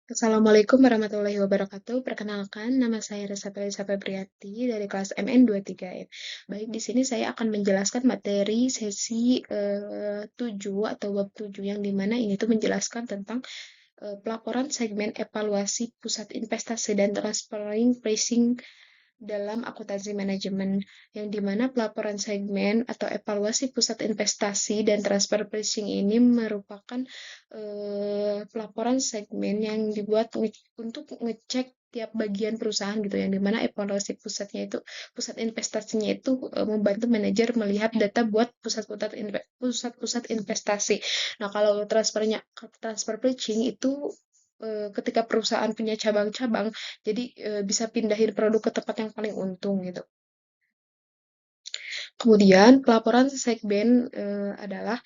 Assalamualaikum warahmatullahi wabarakatuh. Perkenalkan, nama saya Resa Felisa Febriati dari kelas MN23M. Baik, di sini saya akan menjelaskan materi sesi 7 atau bab 7 yang dimana ini tuh menjelaskan tentang pelaporan segmen evaluasi pusat investasi dan transferring pricing dalam akuntansi manajemen, yang dimana pelaporan segmen atau evaluasi pusat investasi dan transfer pricing ini merupakan pelaporan segmen yang dibuat untuk ngecek tiap bagian perusahaan gitu, yang dimana evaluasi pusat investasinya itu membantu manajer melihat data buat pusat-pusat investasi. Nah, kalau transfer pricing itu ketika perusahaan punya cabang-cabang, jadi bisa pindahin produk ke tempat yang paling untung gitu. Kemudian pelaporan segmen adalah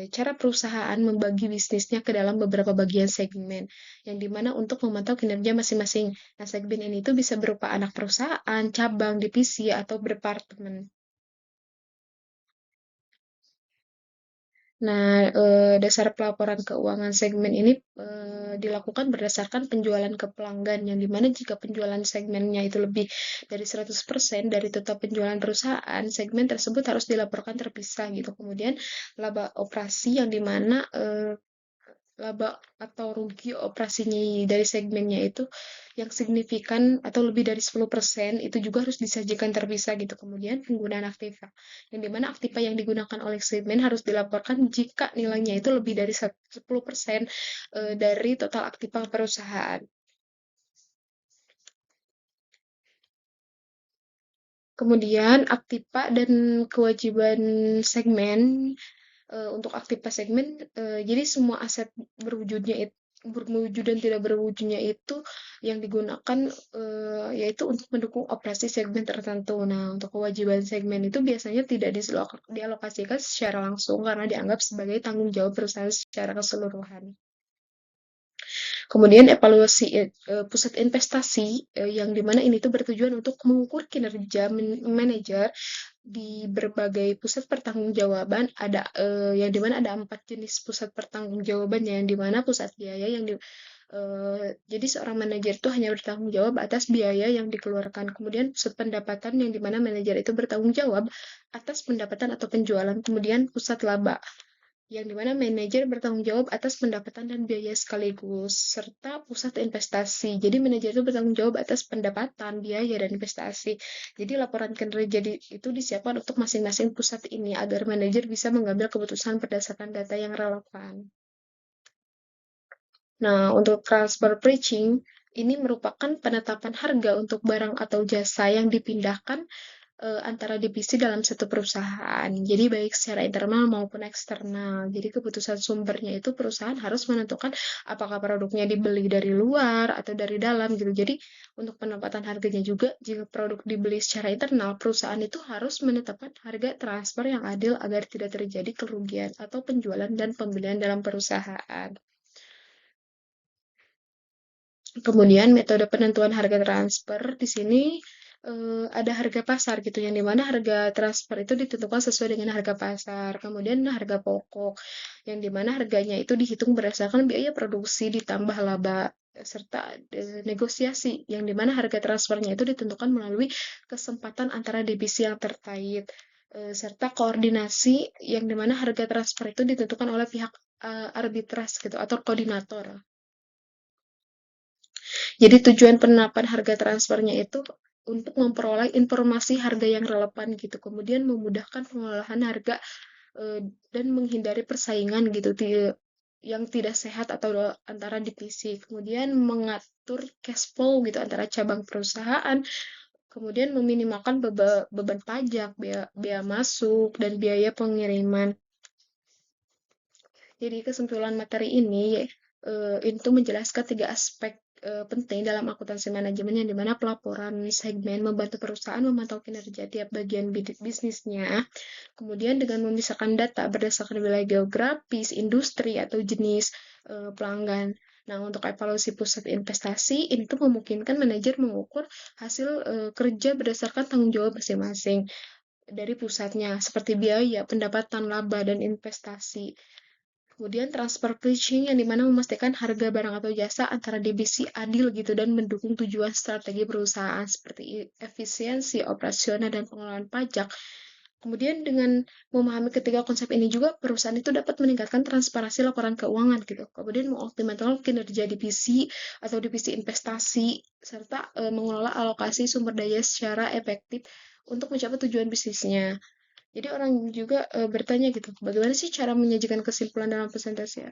cara perusahaan membagi bisnisnya ke dalam beberapa bagian segmen, yang dimana untuk memantau kinerja masing-masing. Nah, segmen ini tuh bisa berupa anak perusahaan, cabang, divisi, atau departemen. Nah, dasar pelaporan keuangan segmen ini dilakukan berdasarkan penjualan ke pelanggan, yang dimana jika penjualan segmennya itu lebih dari 100% dari total penjualan perusahaan, segmen tersebut harus dilaporkan terpisah gitu. Kemudian laba operasi, yang dimana laba atau rugi operasinya dari segmennya itu yang signifikan atau lebih dari 10% itu juga harus disajikan terpisah gitu. Kemudian penggunaan aktiva, yang dimana aktiva yang digunakan oleh segmen harus dilaporkan jika nilainya itu lebih dari 10% dari total aktiva perusahaan. Kemudian aktiva dan kewajiban segmen. Untuk aktiva segmen, jadi semua aset berwujudnya itu berwujud dan tidak berwujudnya itu yang digunakan yaitu untuk mendukung operasi segmen tertentu. Nah, untuk kewajiban segmen itu biasanya tidak dialokasikan secara langsung karena dianggap sebagai tanggung jawab perusahaan secara keseluruhan. Kemudian evaluasi pusat investasi, yang dimana ini tuh bertujuan untuk mengukur kinerja manajer di berbagai pusat pertanggungjawaban. Ada yang dimana ada 4 jenis pusat pertanggungjawaban, yang dimana pusat biaya jadi seorang manajer itu hanya bertanggung jawab atas biaya yang dikeluarkan. Kemudian pusat pendapatan, yang dimana manajer itu bertanggung jawab atas pendapatan atau penjualan. Kemudian pusat laba, yang dimana manajer bertanggung jawab atas pendapatan dan biaya sekaligus, serta pusat investasi. Jadi manajer itu bertanggung jawab atas pendapatan, biaya, dan investasi. Jadi laporan kinerja itu disiapkan untuk masing-masing pusat ini agar manajer bisa mengambil keputusan berdasarkan data yang relevan. Nah, untuk transfer pricing, ini merupakan penetapan harga untuk barang atau jasa yang dipindahkan antara divisi dalam satu perusahaan. Jadi baik secara internal maupun eksternal. Jadi keputusan sumbernya itu perusahaan harus menentukan apakah produknya dibeli dari luar atau dari dalam gitu. Jadi untuk penempatan harganya juga, jika produk dibeli secara internal, perusahaan itu harus menetapkan harga transfer yang adil agar tidak terjadi kerugian atau penjualan dan pembelian dalam perusahaan. Kemudian metode penentuan harga transfer di sini ada harga pasar gitu, yang dimana harga transfer itu ditentukan sesuai dengan harga pasar. Kemudian harga pokok, yang dimana harganya itu dihitung berdasarkan biaya produksi ditambah laba, serta negosiasi, yang dimana harga transfernya itu ditentukan melalui kesempatan antara divisi yang terkait, serta koordinasi, yang dimana harga transfer itu ditentukan oleh pihak arbitras gitu atau koordinator. Jadi tujuan penerapan harga transfernya itu untuk memperoleh informasi harga yang relevan gitu. Kemudian memudahkan pengolahan harga dan menghindari persaingan gitu yang tidak sehat atau antara divisi. Kemudian mengatur cash flow gitu antara cabang perusahaan. Kemudian meminimalkan beban pajak, biaya masuk, dan biaya pengiriman. Jadi kesimpulan materi ini itu menjelaskan 3 aspek penting dalam akuntansi manajemen, yang dimana pelaporan segmen membantu perusahaan memantau kinerja tiap bagian bisnisnya. Kemudian dengan memisahkan data berdasarkan wilayah geografis, industri, atau jenis pelanggan. Nah, untuk evaluasi pusat investasi, ini tuh memungkinkan manajer mengukur hasil kerja berdasarkan tanggung jawab masing-masing dari pusatnya, seperti biaya, pendapatan, laba, dan investasi. Kemudian transfer pricing yang dimana memastikan harga barang atau jasa antara divisi adil gitu dan mendukung tujuan strategi perusahaan seperti efisiensi operasional dan pengelolaan pajak. Kemudian dengan memahami ketiga konsep ini juga perusahaan itu dapat meningkatkan transparansi laporan keuangan gitu. Kemudian mengoptimalkan kinerja divisi atau divisi investasi serta mengelola alokasi sumber daya secara efektif untuk mencapai tujuan bisnisnya. Jadi orang juga bertanya gitu, bagaimana sih cara menyajikan kesimpulan dalam presentasi?